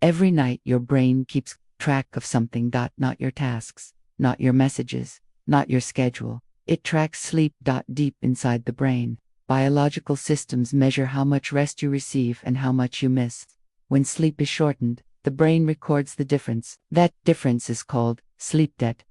Every night your brain keeps track of something. Not your tasks, not your messages, not your schedule. It tracks sleep. Deep inside the brain, biological systems measure how much rest you receive and how much you miss. When sleep is shortened, the brain records the difference. That difference is called sleep debt.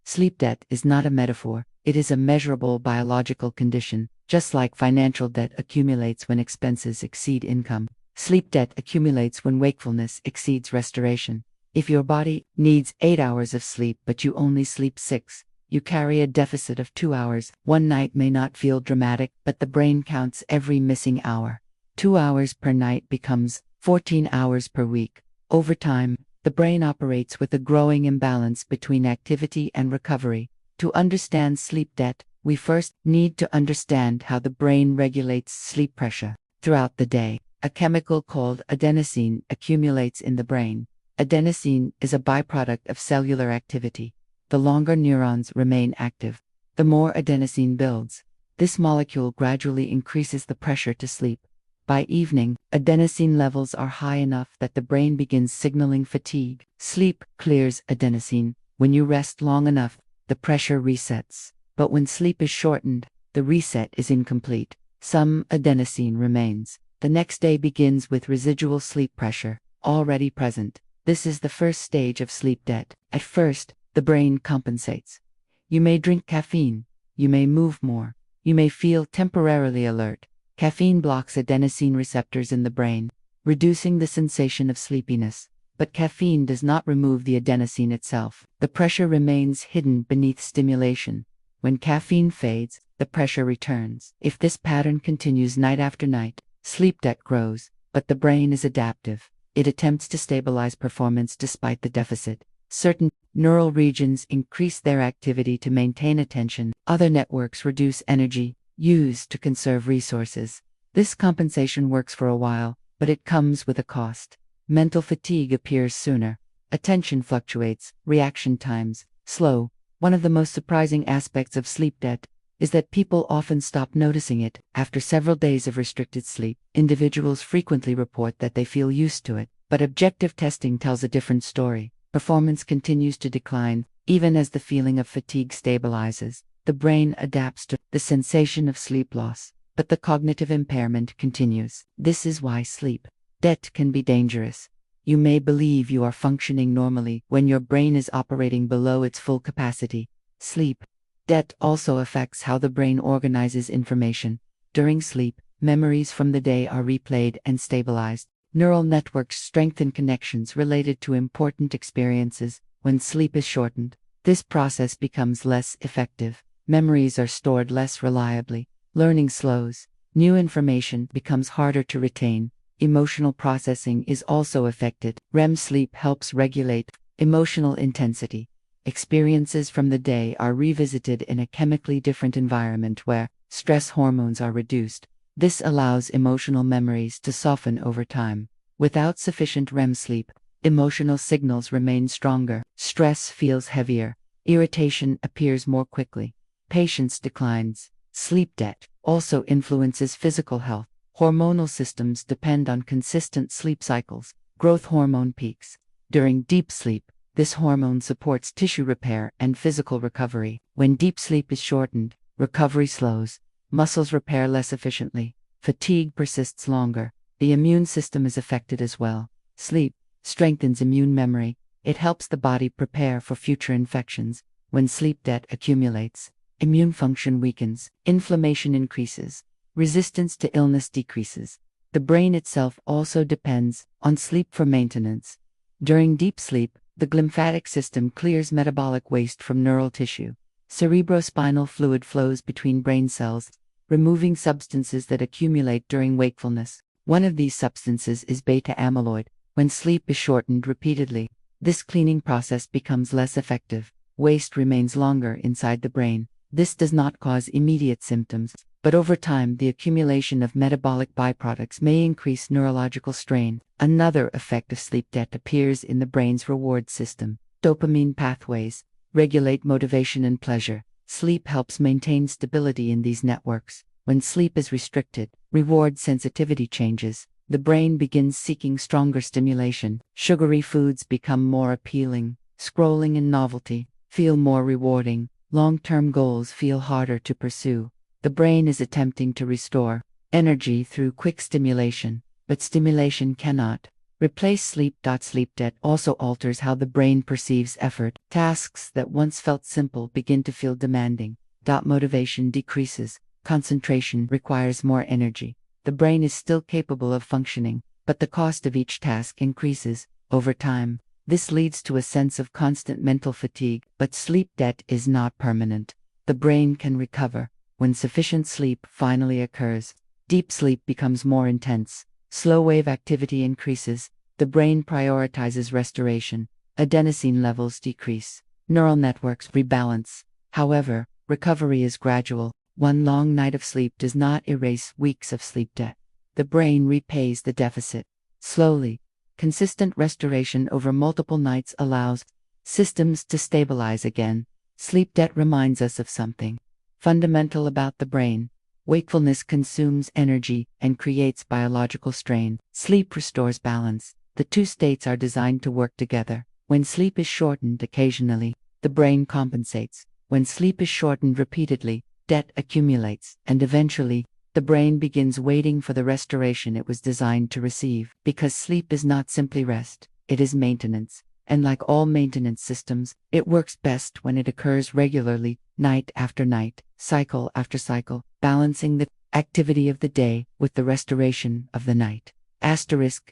Sleep debt is not a metaphor, it is a measurable biological condition. Just like financial debt accumulates when expenses exceed income, sleep debt accumulates when wakefulness exceeds restoration. If your body needs 8 hours of sleep but you only sleep 6, you carry a deficit of 2 hours. One night may not feel dramatic, but the brain counts every missing hour. 2 hours per night becomes 14 hours per week. Over time, the brain operates with a growing imbalance between activity and recovery. To understand sleep debt, we first need to understand how the brain regulates sleep pressure. Throughout the day, a chemical called adenosine accumulates in the brain. Adenosine is a byproduct of cellular activity. The longer neurons remain active, the more adenosine builds. This molecule gradually increases the pressure to sleep. By evening, adenosine levels are high enough that the brain begins signaling fatigue. Sleep clears adenosine. When you rest long enough, the pressure resets. But when sleep is shortened, the reset is incomplete. Some adenosine remains. The next day begins with residual sleep pressure already present. This is the first stage of sleep debt. At first, the brain compensates. You may drink caffeine. You may move more. You may feel temporarily alert. Caffeine blocks adenosine receptors in the brain, reducing the sensation of sleepiness. But caffeine does not remove the adenosine itself. The pressure remains hidden beneath stimulation. When caffeine fades, the pressure returns. If this pattern continues night after night, sleep debt grows, but the brain is adaptive. It attempts to stabilize performance despite the deficit. Certain neural regions increase their activity to maintain attention. Other networks reduce energy used to conserve resources. This compensation works for a while, but it comes with a cost. Mental fatigue appears sooner. Attention fluctuates. Reaction times slow. One of the most surprising aspects of sleep debt is that people often stop noticing it. After several days of restricted sleep, individuals frequently report that they feel used to it, but objective testing tells a different story. Performance continues to decline, even as the feeling of fatigue stabilizes. The brain adapts to the sensation of sleep loss, but the cognitive impairment continues. This is why sleep debt can be dangerous. You may believe you are functioning normally when your brain is operating below its full capacity. Sleep debt also affects how the brain organizes information. During sleep, memories from the day are replayed and stabilized. Neural networks strengthen connections related to important experiences. When sleep is shortened, this process becomes less effective. Memories are stored less reliably. Learning slows. New information becomes harder to retain. Emotional processing is also affected. REM sleep helps regulate emotional intensity. Experiences from the day are revisited in a chemically different environment where stress hormones are reduced. This allows emotional memories to soften over time. Without sufficient REM sleep, emotional signals remain stronger. Stress feels heavier. Irritation appears more quickly. Patience declines. Sleep debt also influences physical health. Hormonal systems depend on consistent sleep cycles. Growth hormone peaks during deep sleep. This hormone supports tissue repair and physical recovery. When deep sleep is shortened, recovery slows. Muscles repair less efficiently. Fatigue persists longer. The immune system is affected as well. Sleep strengthens immune memory. It helps the body prepare for future infections. When sleep debt accumulates, immune function weakens. Inflammation increases. Resistance to illness decreases. The brain itself also depends on sleep for maintenance. During deep sleep, the glymphatic system clears metabolic waste from neural tissue. Cerebrospinal fluid flows between brain cells, removing substances that accumulate during wakefulness. One of these substances is beta amyloid. When sleep is shortened repeatedly, this cleaning process becomes less effective. Waste remains longer inside the brain. This does not cause immediate symptoms, but over time the accumulation of metabolic byproducts may increase neurological strain. Another effect of sleep debt appears in the brain's reward system. Dopamine pathways regulate motivation and pleasure. Sleep helps maintain stability in these networks. When sleep is restricted, reward sensitivity changes. the brain begins seeking stronger stimulation. Sugary foods become more appealing. Scrolling and novelty feel more rewarding. Long-term goals feel harder to pursue. The brain is attempting to restore energy through quick stimulation, but stimulation cannot replace sleep. Sleep debt also alters how the brain perceives effort. Tasks that once felt simple begin to feel demanding. Motivation decreases. Concentration requires more energy. The brain is still capable of functioning, but the cost of each task increases over time. This leads to a sense of constant mental fatigue, but sleep debt is not permanent. The brain can recover when sufficient sleep finally occurs. Deep sleep becomes more intense. Slow wave activity increases. The brain prioritizes restoration. Adenosine levels decrease. Neural networks rebalance. However, recovery is gradual. One long night of sleep does not erase weeks of sleep debt. The brain repays the deficit slowly. Consistent restoration over multiple nights allows systems to stabilize again. Sleep debt reminds us of something fundamental about the brain. Wakefulness consumes energy and creates biological strain. Sleep restores balance. The two states are designed to work together. When sleep is shortened occasionally, the brain compensates. When sleep is shortened repeatedly, debt accumulates, and eventually, the brain begins waiting for the restoration it was designed to receive. Because sleep is not simply rest, it is maintenance. And like all maintenance systems, it works best when it occurs regularly, night after night, cycle after cycle, balancing the activity of the day with the restoration of the night.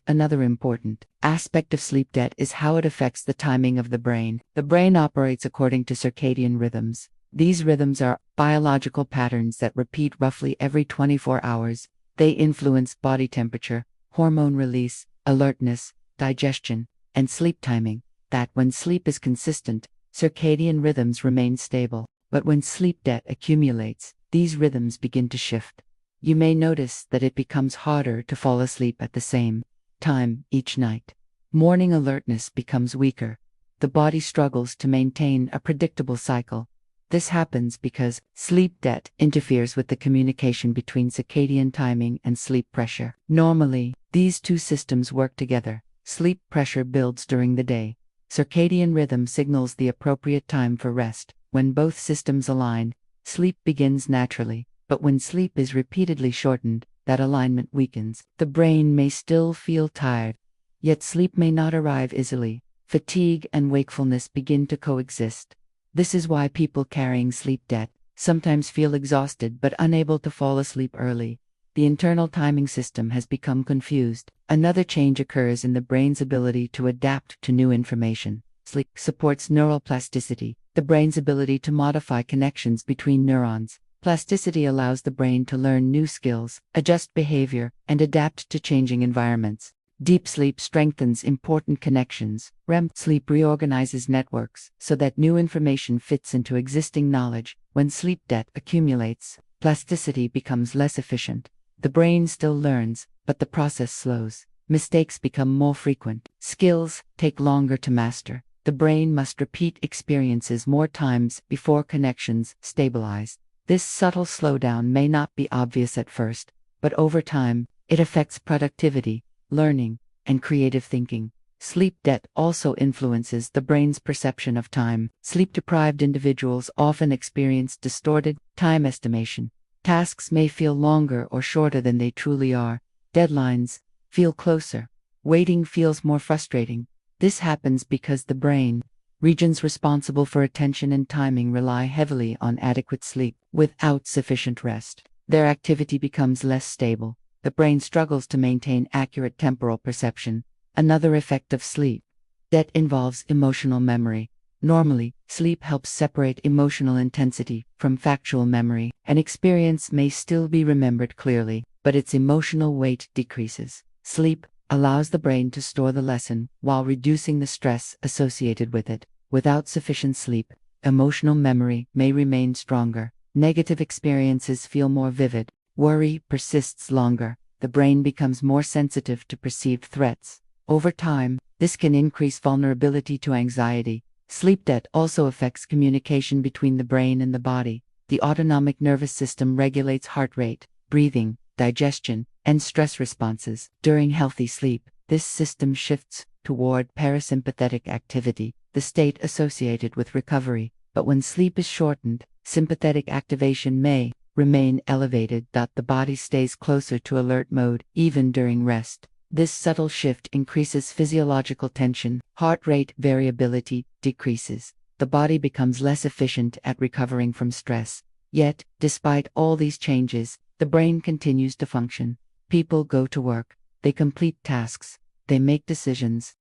Another important aspect of sleep debt is how it affects the timing of the brain. The brain operates according to circadian rhythms. These rhythms are biological patterns that repeat roughly every 24 hours. They influence body temperature, hormone release, alertness, digestion, and sleep timing. That when sleep is consistent, circadian rhythms remain stable. But when sleep debt accumulates, these rhythms begin to shift. You may notice that it becomes harder to fall asleep at the same time each night. Morning alertness becomes weaker. The body struggles to maintain a predictable cycle. This happens because sleep debt interferes with the communication between circadian timing and sleep pressure. Normally, these two systems work together. Sleep pressure builds during the day. Circadian rhythm signals the appropriate time for rest. When both systems align, sleep begins naturally. But when sleep is repeatedly shortened, that alignment weakens. The brain may still feel tired, yet sleep may not arrive easily. Fatigue and wakefulness begin to coexist. This is why people carrying sleep debt sometimes feel exhausted but unable to fall asleep early. The internal timing system has become confused. Another change occurs in the brain's ability to adapt to new information. Sleep supports neural plasticity, the brain's ability to modify connections between neurons. Plasticity allows the brain to learn new skills, adjust behavior, and adapt to changing environments. Deep sleep strengthens important connections. REM sleep reorganizes networks so that new information fits into existing knowledge. When sleep debt accumulates, plasticity becomes less efficient. The brain still learns, but the process slows. Mistakes become more frequent. Skills take longer to master. The brain must repeat experiences more times before connections stabilize. This subtle slowdown may not be obvious at first, but over time, it affects productivity, learning, and creative thinking. Sleep debt also influences the brain's perception of time. Sleep-deprived individuals often experience distorted time estimation. Tasks may feel longer or shorter than they truly are. Deadlines feel closer. Waiting feels more frustrating. This happens because the brain regions responsible for attention and timing rely heavily on adequate sleep. Without sufficient rest, their activity becomes less stable. The brain struggles to maintain accurate temporal perception. Another effect of sleep debt involves emotional memory. Normally, sleep helps separate emotional intensity from factual memory. An experience may still be remembered clearly, but its emotional weight decreases. Sleep allows the brain to store the lesson while reducing the stress associated with it. Without sufficient sleep, emotional memory may remain stronger. Negative experiences feel more vivid. Worry persists longer. The brain becomes more sensitive to perceived threats. Over time, this can increase vulnerability to anxiety. Sleep debt also affects communication between the brain and the body. The autonomic nervous system regulates heart rate, breathing, digestion, and stress responses. During healthy sleep, this system shifts toward parasympathetic activity, the state associated with recovery. But when sleep is shortened, sympathetic activation may remain elevated. The body stays closer to alert mode even during rest. This subtle shift increases physiological tension, heart rate variability decreases. The body becomes less efficient at recovering from stress. Yet, despite all these changes, the brain continues to function. People go to work, they complete tasks, they make decisions,